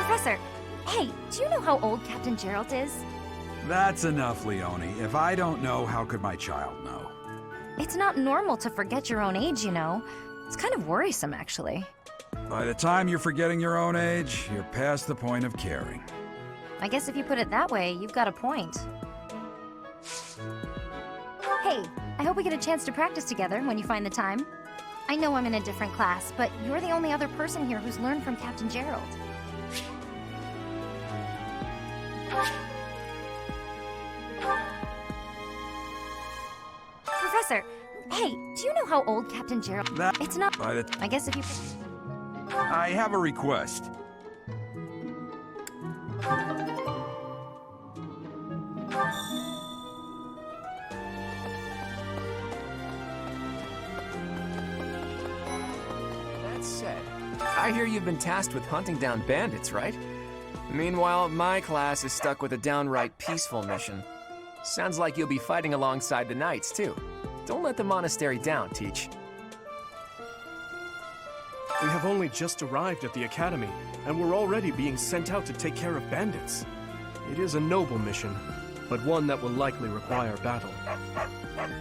Professor, hey, do you know how old Captain Gerald is? That's enough, Leone. If I don't know, how could my child know? It's not normal to forget your own age, you know. It's kind of worrisome, actually. By the time you're forgetting your own age, you're past the point of caring. I guess if you put it that way, you've got a point. Hey, I hope we get a chance to practice together when you find the time. I know I'm in a different class, but you're the only other person here who's learned from Captain Gerald. Professor, hey, do you know how old Captain Gerald... It's not... I guess if you... I have a request. That said, I hear you've been tasked with hunting down bandits, right? Meanwhile, my class is stuck with a downright peaceful mission. Sounds like you'll be fighting alongside the knights, too. Don't let the monastery down, Teach. We have only just arrived at the academy, and we're already being sent out to take care of bandits. It is a noble mission, but one that will likely require battle.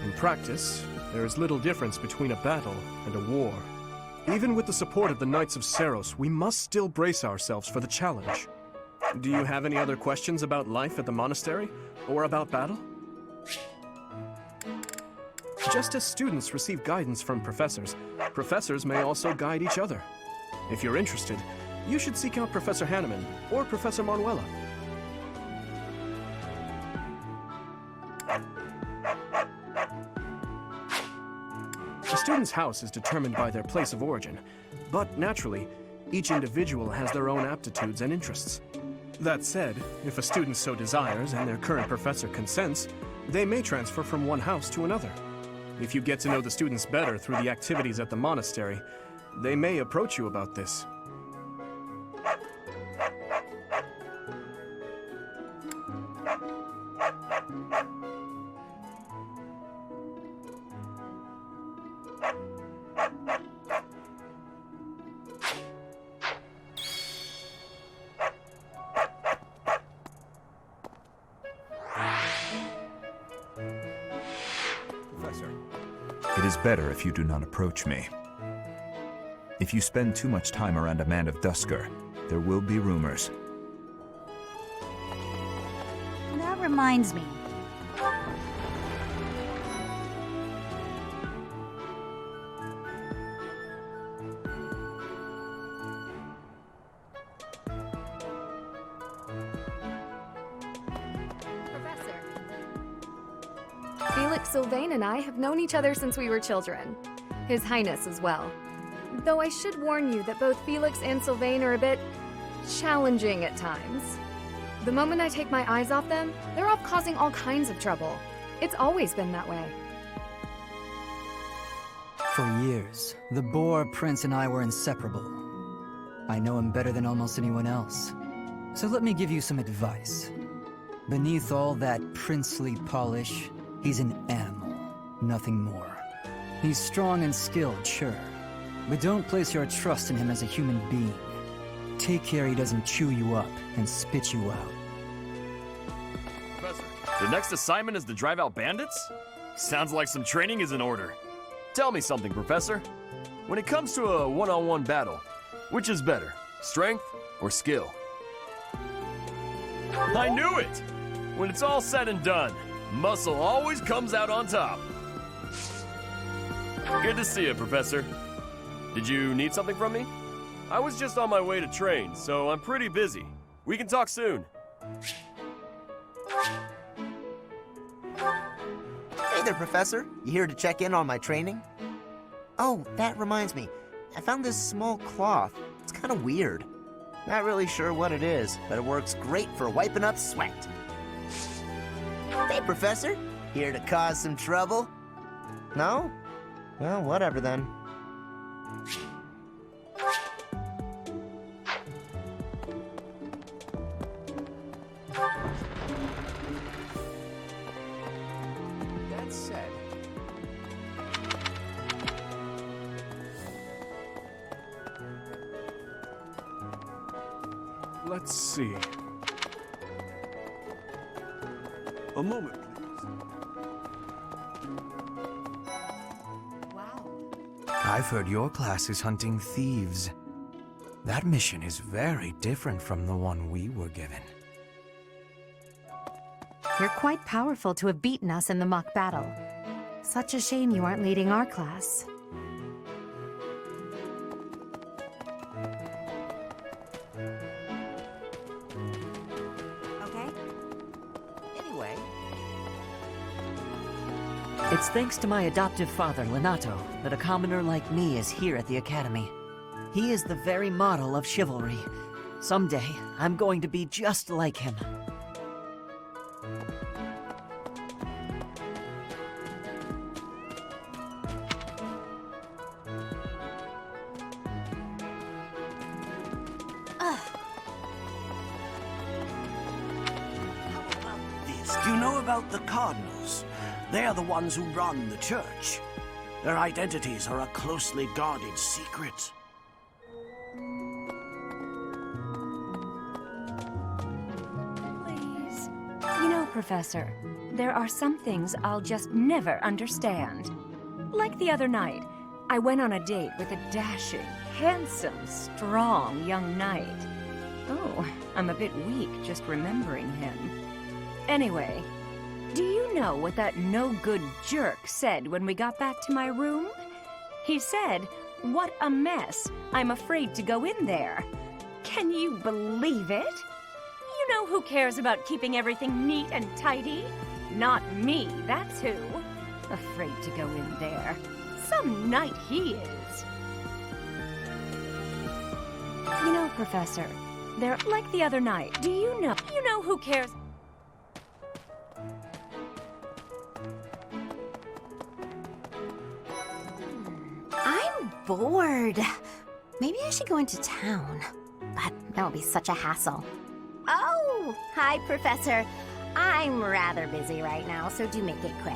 In practice, there is little difference between a battle and a war. Even with the support of the Knights of Seiros, we must still brace ourselves for the challenge. Do you have any other questions about life at the monastery? Or about battle? Just as students receive guidance from professors, professors may also guide each other. If you're interested, you should seek out Professor Hanneman or Professor Manuela. A student's house is determined by their place of origin, but naturally, each individual has their own aptitudes and interests. That said, if a student so desires and their current professor consents, they may transfer from one house to another. If you get to know the students better through the activities at the monastery, they may approach you about this. It is better if you do not approach me. If you spend too much time around a man of Dusker, there will be rumors. That reminds me. Felix Sylvain and I have known each other since we were children. His Highness as well. Though I should warn you that both Felix and Sylvain are a bit challenging at times. The moment I take my eyes off them, they're off causing all kinds of trouble. It's always been that way. For years, the Boar Prince and I were inseparable. I know him better than almost anyone else. So let me give you some advice. Beneath all that princely polish, he's an animal, nothing more. He's strong and skilled, sure, but don't place your trust in him as a human being. Take care he doesn't chew you up and spit you out. Professor, the next assignment is to drive out bandits? Sounds like some training is in order. Tell me something, Professor. When it comes to a one-on-one battle, which is better, strength or skill? I knew it! When it's all said and done, muscle always comes out on top. Good to see you, Professor. Did you need something from me? I was just on my way to train, so I'm pretty busy. We can talk soon. Hey there, Professor. You here to check in on my training? Oh, that reminds me. I found this small cloth. It's kind of weird. Not really sure what it is, but it works great for wiping up sweat. Hey, Professor. Here to cause some trouble? No? Well, whatever then. That said, Let's see. A moment, please. I've heard your class is hunting thieves. That mission is very different from the one we were given. You're quite powerful to have beaten us in the mock battle. Such a shame you aren't leading our class. Okay? Anyway, It's thanks to my adoptive father, Lenato, that a commoner like me is here at the Academy. He is the very model of chivalry. Someday, I'm going to be just like him. Do you know about the Cardinals? They are the ones who run the church. Their identities are a closely guarded secret. Please. You know, Professor, there are some things I'll just never understand. Like the other night, I went on a date with a dashing, handsome, strong young knight. Oh, I'm a bit weak just remembering him. Anyway, do you know what that no-good jerk said when we got back to my room? He said, "What a mess. I'm afraid to go in there." Can you believe it? You know who cares about keeping everything neat and tidy? Not me, that's who. Afraid to go in there. Some knight he is. You know, Professor, they're like the other night. Do you know who cares? I'm bored. Maybe I should go into town. But that would be such a hassle. Oh, hi, Professor. I'm rather busy right now, so do make it quick.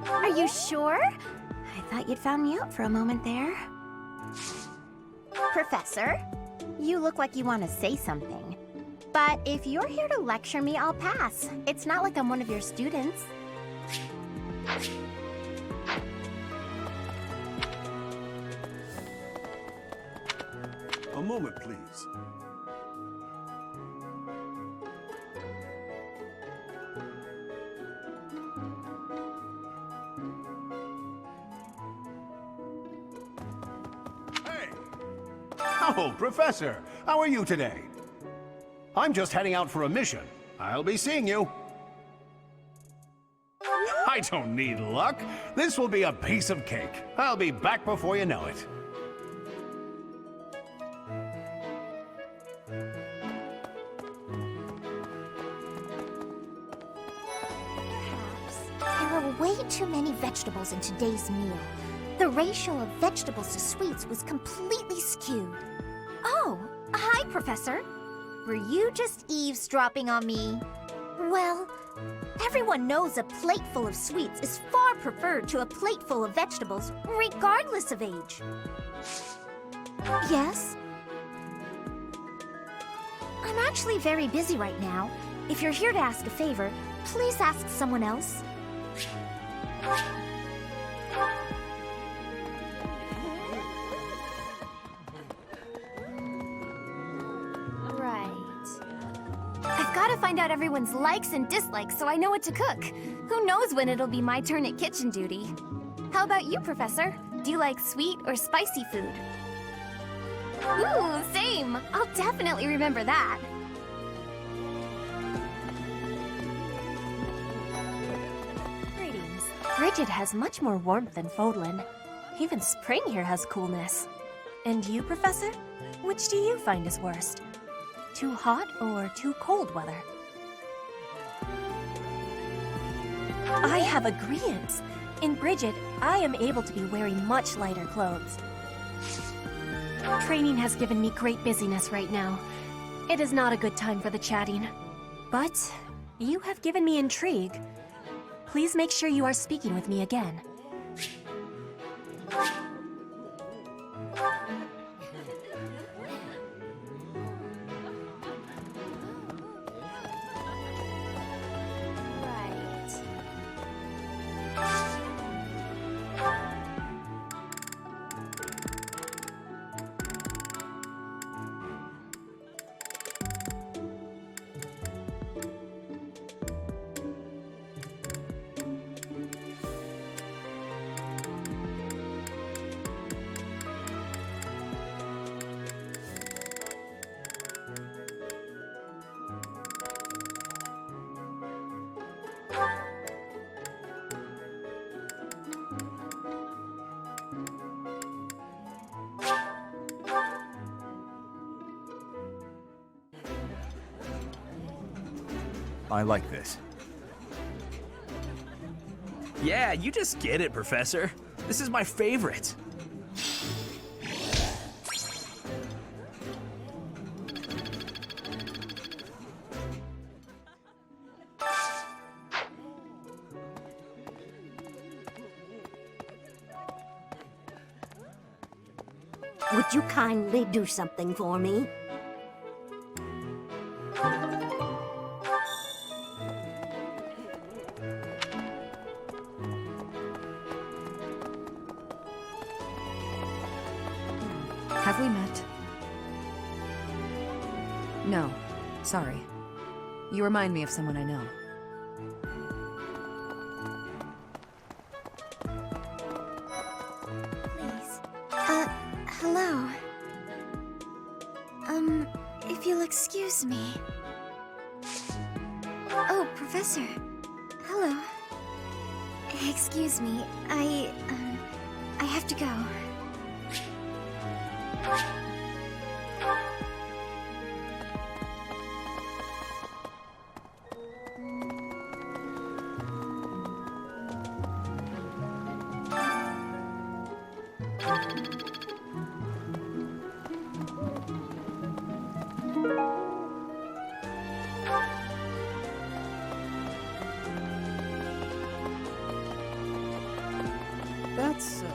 Are you sure? I thought you'd found me out for a moment there. Professor, you look like you want to say something. But if you're here to lecture me, I'll pass. It's not like I'm one of your students. A moment, please. Oh, Professor, how are you today? I'm just heading out for a mission. I'll be seeing you. I don't need luck. This will be a piece of cake. I'll be back before you know it. There were way too many vegetables in today's meal. The ratio of vegetables to sweets was completely skewed. Oh, hi, Professor. Were you just eavesdropping on me? Well, everyone knows a plate full of sweets is far preferred to a plate full of vegetables, regardless of age. Yes? I'm actually very busy right now. If you're here to ask a favor, please ask someone else. I've got to find out everyone's likes and dislikes so I know what to cook. Who knows when it'll be my turn at kitchen duty. How about you, Professor? Do you like sweet or spicy food? Ooh, same! I'll definitely remember that. Greetings. Bridget has much more warmth than Fodlan. Even spring here has coolness. And you, Professor? Which do you find is worst? Too hot or too cold weather? I have agreeance. In Bridget, I am able to be wearing much lighter clothes. Training has given me great busyness right now. It is not a good time for the chatting. But you have given me intrigue. Please make sure you are speaking with me again. I like this. Yeah, you just get it, Professor. This is my favorite. Would you kindly do something for me? Have we met? No. Sorry. You remind me of someone I know. Please. Hello. If you'll excuse me. Oh, Professor. Hello. Excuse me, I have to go. That's so.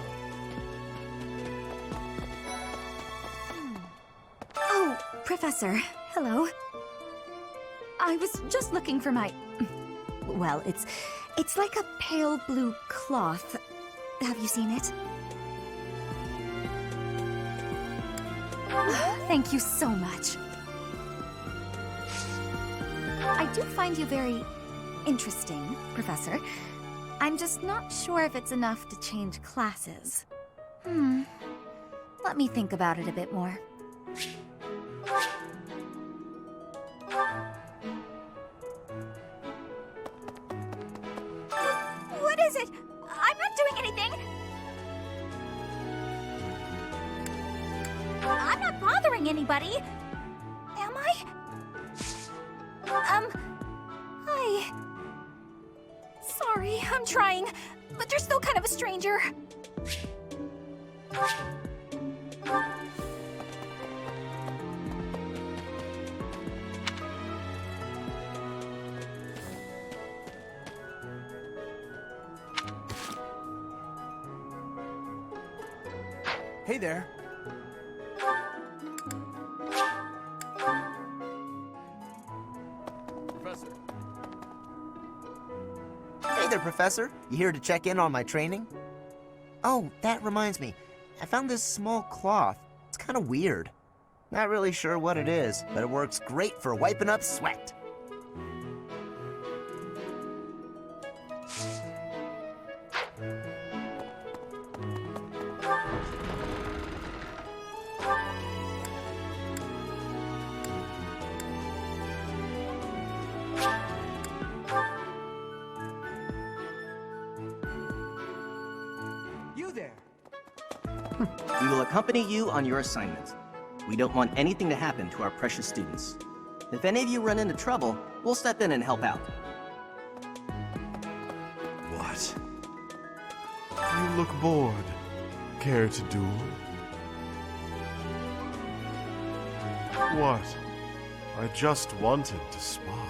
Oh, Professor. Hello. I was just looking for my... Well, it's like a pale blue cloth. Have you seen it? Thank you so much. I do find you very interesting, Professor. I'm just not sure if it's enough to change classes. Let me think about it a bit more. What is it? I'm not doing anything! I'm not bothering anybody! Am I? Hi. Sorry, I'm trying, but you're still kind of a stranger. Hey there. Professor. Hey there, Professor. You here to check in on my training? Oh, that reminds me. I found this small cloth. It's kind of weird. Not really sure what it is, but it works great for wiping up sweat. You there! We will accompany you on your assignment. We don't want anything to happen to our precious students. If any of you run into trouble, we'll step in and help out. What? You look bored. Care to duel? What? I just wanted to spar.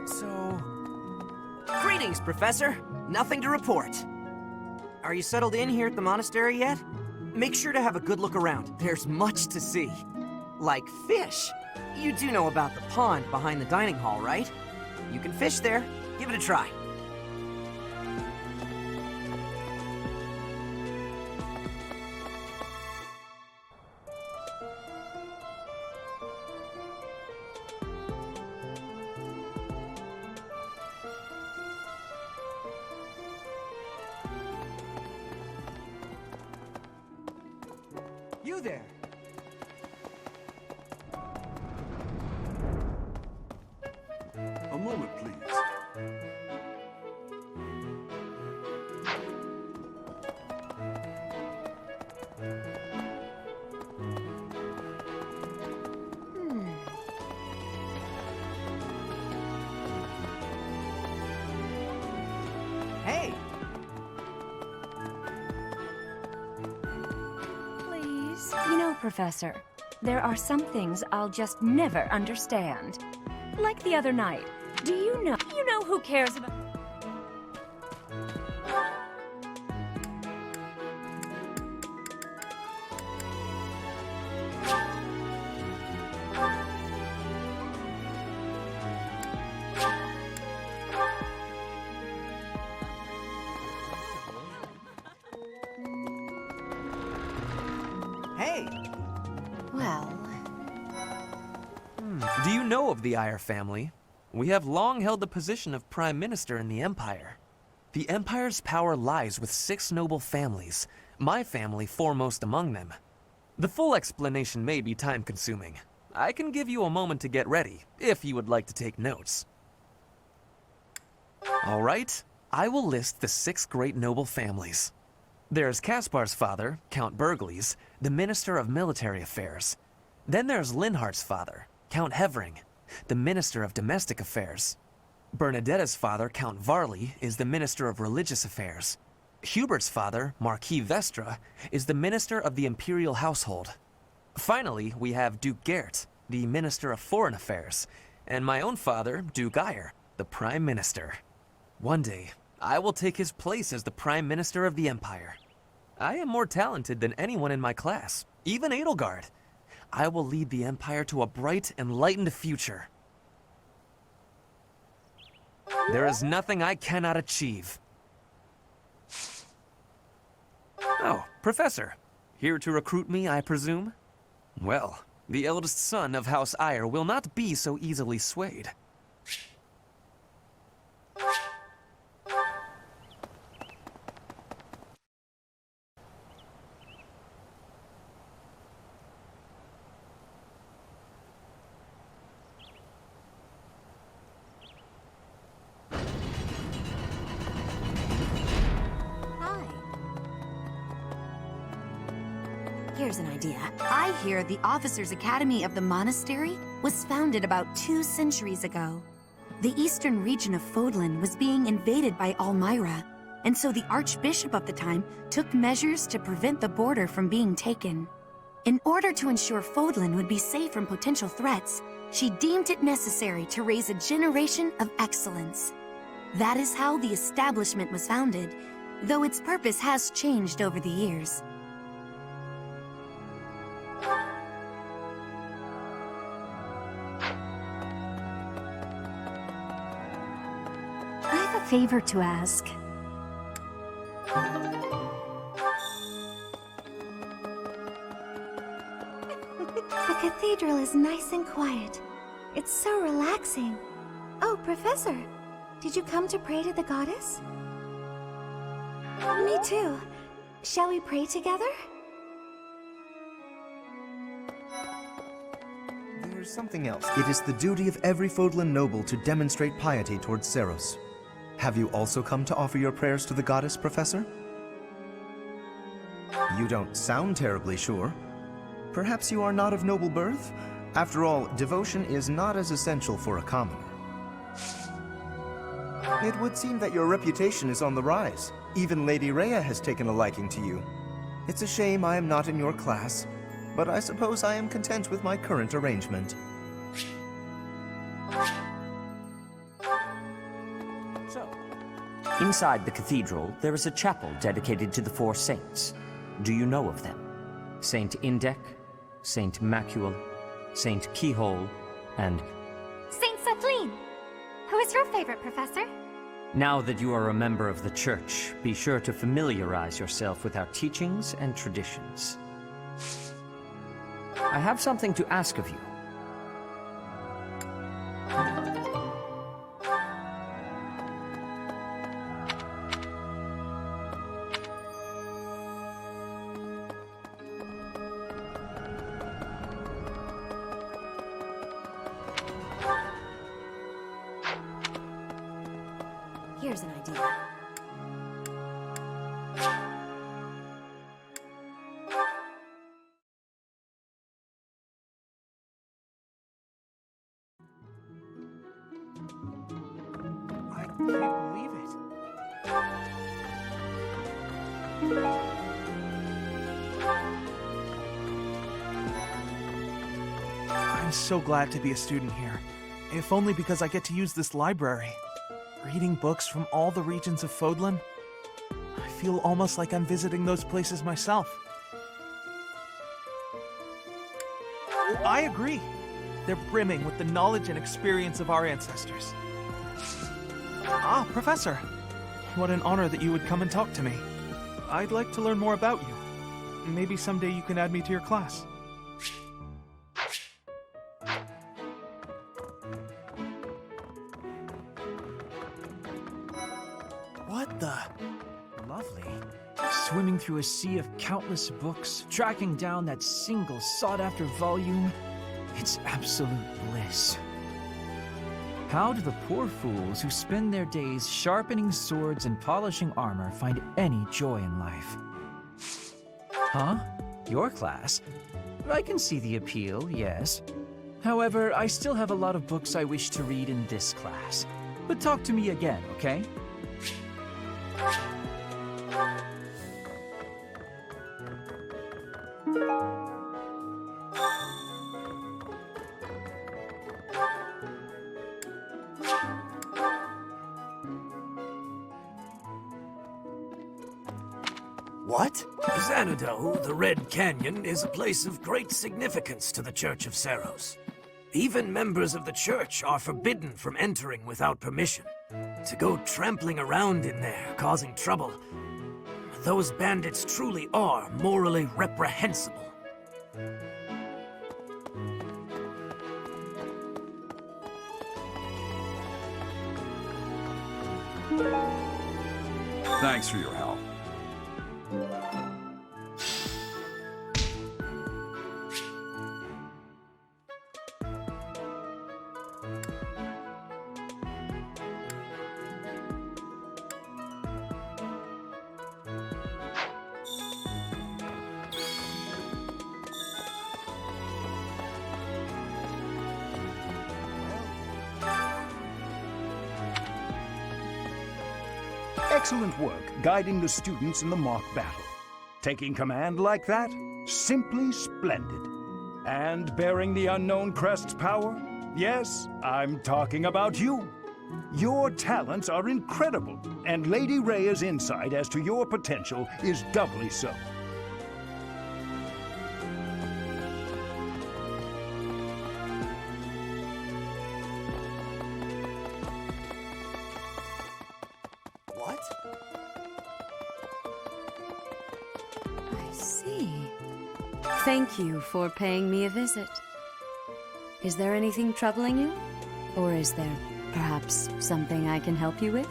So... Greetings, Professor. Nothing to report. Are you settled in here at the monastery yet? Make sure to have a good look around. There's much to see. Like fish. You do know about the pond behind the dining hall, right? You can fish there. Give it a try. You there! A moment, please. Hey! Please. You know, Professor, there are some things I'll just never understand. Like the other night. Do you know who cares about... Hey! Well... Do you know of the Iyer family? We have long held the position of Prime Minister in the Empire. The Empire's power lies with 6 noble families, my family foremost among them. The full explanation may be time-consuming. I can give you a moment to get ready, if you would like to take notes. All right, I will list the 6 great noble families. There's Caspar's father, Count Burgles, the Minister of Military Affairs. Then there's Linhardt's father, Count Hevering, the Minister of Domestic Affairs. Bernadetta's father, Count Varley, is the Minister of Religious Affairs. Hubert's father, Marquis Vestra, is the Minister of the Imperial Household. Finally, we have Duke Gert, the Minister of Foreign Affairs, and my own father, Duke Iyer, the Prime Minister. One day, I will take his place as the Prime Minister of the Empire. I am more talented than anyone in my class, even Edelgard. I will lead the Empire to a bright, enlightened future. There is nothing I cannot achieve. Oh, Professor. Here to recruit me, I presume? Well, the eldest son of House Iyer will not be so easily swayed. Here's an idea. I hear the Officers' Academy of the monastery was founded about 2 centuries ago. The eastern region of Fodlan was being invaded by Almyra, and so the Archbishop of the time took measures to prevent the border from being taken. In order to ensure Fodlan would be safe from potential threats, she deemed it necessary to raise a generation of excellence. That is how the establishment was founded, though its purpose has changed over the years. I have a favor to ask. The cathedral is nice and quiet. It's so relaxing. Oh, Professor, did you come to pray to the goddess? Me too. Shall we pray together? There's something else. It is the duty of every Fodlan noble to demonstrate piety towards Seros. Have you also come to offer your prayers to the goddess, Professor? You don't sound terribly sure. Perhaps you are not of noble birth? After all, devotion is not as essential for a commoner. It would seem that your reputation is on the rise. Even Lady Rhea has taken a liking to you. It's a shame I am not in your class, but I suppose I am content with my current arrangement. Inside the cathedral, there is a chapel dedicated to the four saints. Do you know of them? Saint Indec, Saint Macuel, Saint Keyhole, and... Saint Celine! Who is your favorite, Professor? Now that you are a member of the Church, be sure to familiarize yourself with our teachings and traditions. I have something to ask of you. Here's an idea. I can't believe it. I'm so glad to be a student here. If only because I get to use this library. Reading books from all the regions of Fodlan, I feel almost like I'm visiting those places myself. I agree. They're brimming with the knowledge and experience of our ancestors. Ah, Professor. What an honor that you would come and talk to me. I'd like to learn more about you. Maybe someday you can add me to your class. What the? Lovely. Swimming through a sea of countless books, tracking down that single sought-after volume. It's absolute bliss. How do the poor fools who spend their days sharpening swords and polishing armor find any joy in life? Huh? Your class? I can see the appeal, yes. However, I still have a lot of books I wish to read in this class. But talk to me again, okay? What? Xanadu, the Red Canyon, is a place of great significance to the Church of Seros. Even members of the church are forbidden from entering without permission. To go trampling around in there, causing trouble, those bandits truly are morally reprehensible. Thanks for your help. Excellent work guiding the students in the mock battle. Taking command like that? Simply splendid. And bearing the unknown crest's power? Yes, I'm talking about you. Your talents are incredible, and Lady Rhea's insight as to your potential is doubly so. I see. Thank you for paying me a visit. Is there anything troubling you? Or is there perhaps something I can help you with?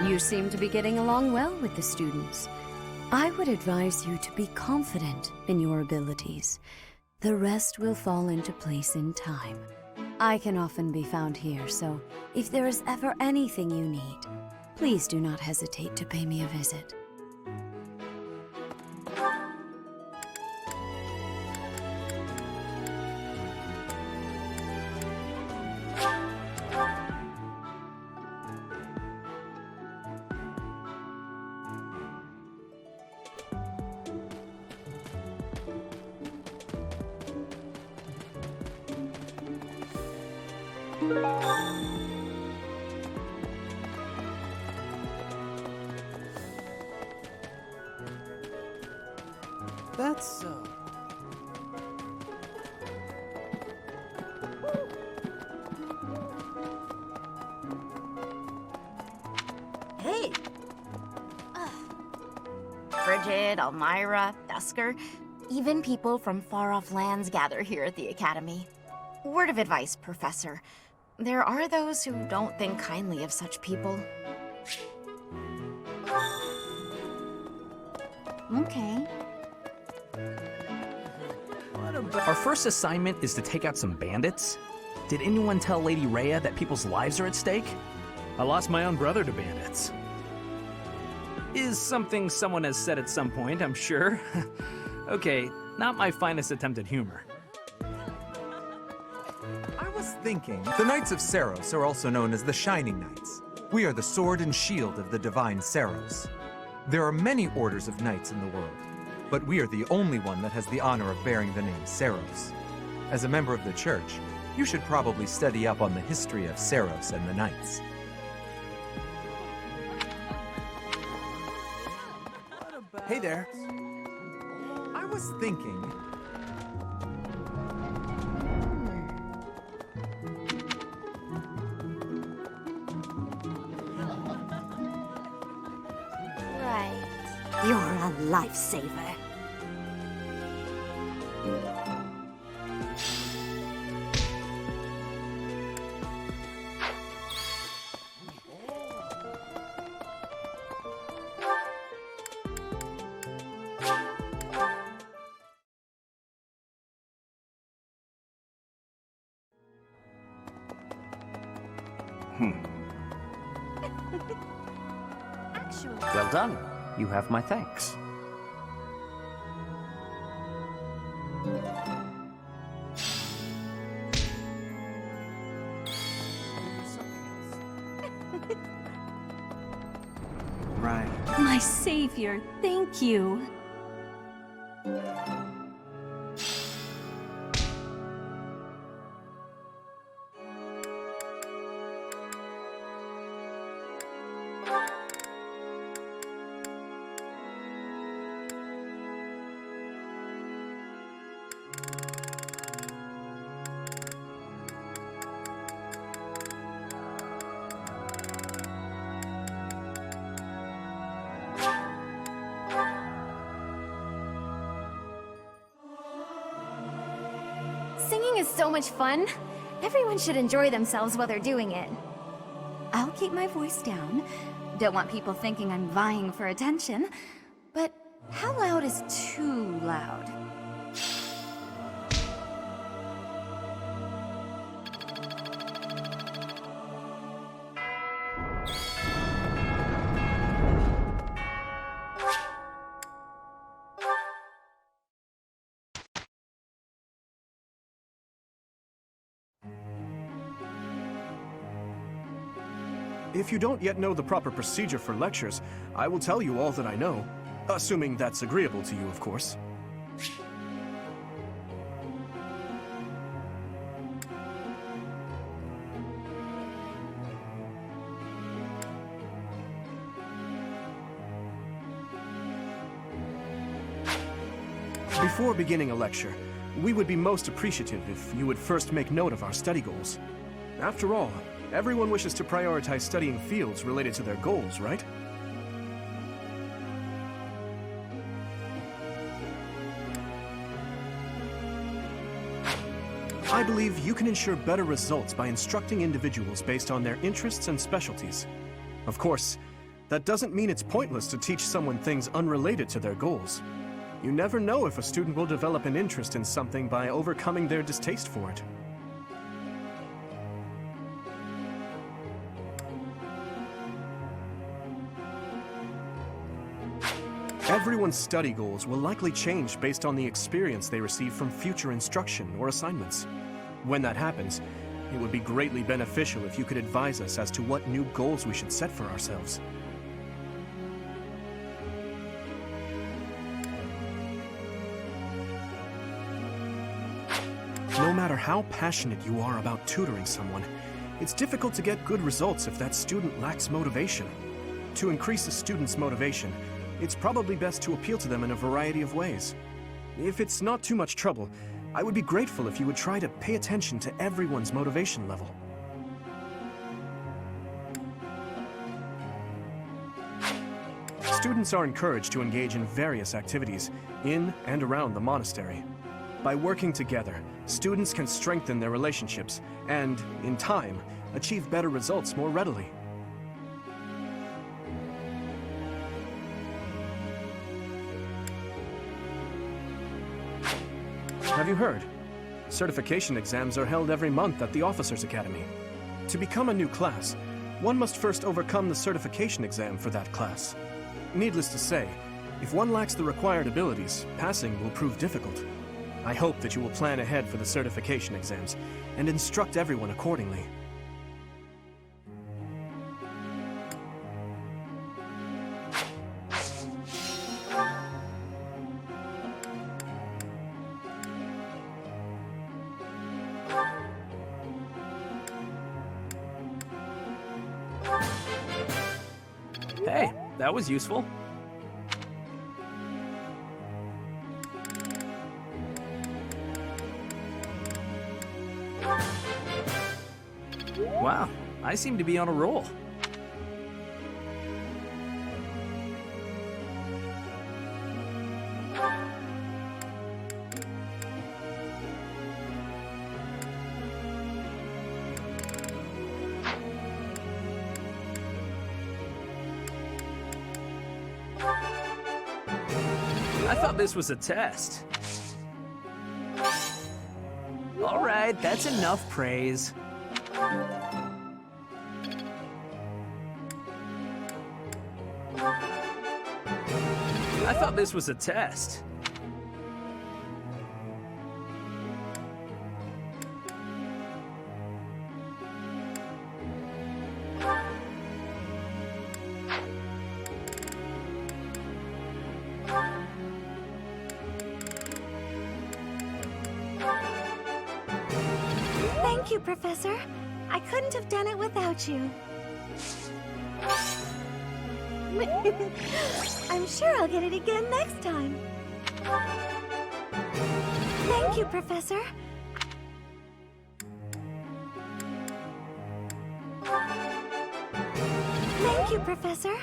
You seem to be getting along well with the students. I would advise you to be confident in your abilities. The rest will fall into place in time. I can often be found here, so if there is ever anything you need, please do not hesitate to pay me a visit. That's so. Hey! Bridget, Elmira, Dusker, even people from far-off lands gather here at the Academy. Word of advice, Professor. There are those who don't think kindly of such people. Okay. Our first assignment is to take out some bandits. Did anyone tell Lady Rhea that people's lives are at stake? I lost my own brother to bandits. Is something someone has said at some point, I'm sure. Okay, not my finest attempt at humor. I was thinking, the Knights of Seros are also known as the Shining Knights. We are the sword and shield of the divine Seros. There are many orders of knights in the world, but we are the only one that has the honor of bearing the name Seros. As a member of the church, you should probably study up on the history of Seros and the knights. Hey there. I was thinking... Right. You're a lifesaver. Well done. You have my thanks. Right. My savior, thank you. Singing is so much fun. Everyone should enjoy themselves while they're doing it. I'll keep my voice down. Don't want people thinking I'm vying for attention. But how loud is too loud? If you don't yet know the proper procedure for lectures, I will tell you all that I know. Assuming that's agreeable to you, of course. Before beginning a lecture, we would be most appreciative if you would first make note of our study goals. After all, everyone wishes to prioritize studying fields related to their goals, right? I believe you can ensure better results by instructing individuals based on their interests and specialties. Of course, that doesn't mean it's pointless to teach someone things unrelated to their goals. You never know if a student will develop an interest in something by overcoming their distaste for it. Everyone's study goals will likely change based on the experience they receive from future instruction or assignments. When that happens, it would be greatly beneficial if you could advise us as to what new goals we should set for ourselves. No matter how passionate you are about tutoring someone, it's difficult to get good results if that student lacks motivation. To increase a student's motivation, it's probably best to appeal to them in a variety of ways. If it's not too much trouble, I would be grateful if you would try to pay attention to everyone's motivation level. Students are encouraged to engage in various activities in and around the monastery. By working together, students can strengthen their relationships and, in time, achieve better results more readily. Have you heard? Certification exams are held every month at the Officers' Academy. To become a new class, one must first overcome the certification exam for that class. Needless to say, if one lacks the required abilities, passing will prove difficult. I hope that you will plan ahead for the certification exams and instruct everyone accordingly. Hey, that was useful. Wow, I seem to be on a roll. I thought this was a test. All right, that's enough praise. I thought this was a test. Thank you, Professor. I couldn't have done it without you. I'm sure I'll get it again next time. Thank you, Professor. Thank you, Professor.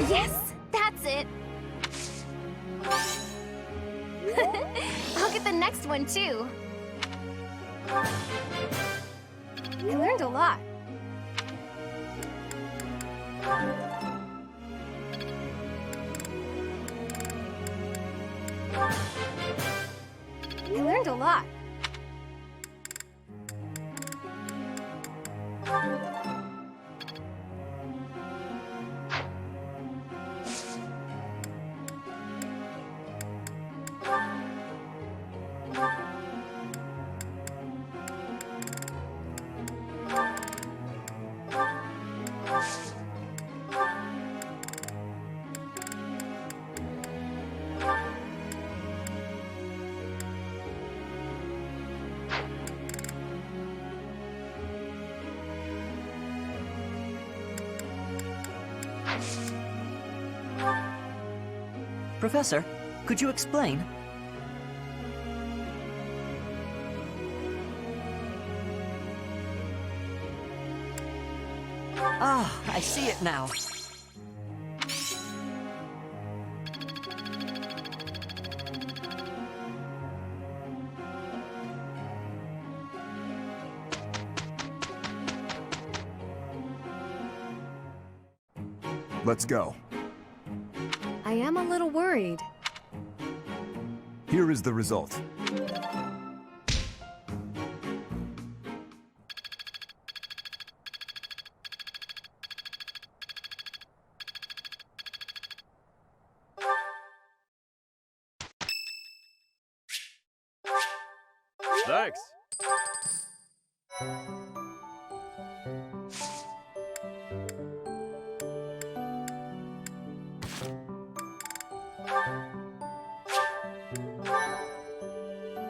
Yes, that's it. I'll get the next one too. I learned a lot. I learned a lot. Professor, could you explain? Ah, I see it now. Let's go. I am a little worried. Here is the result. Thanks.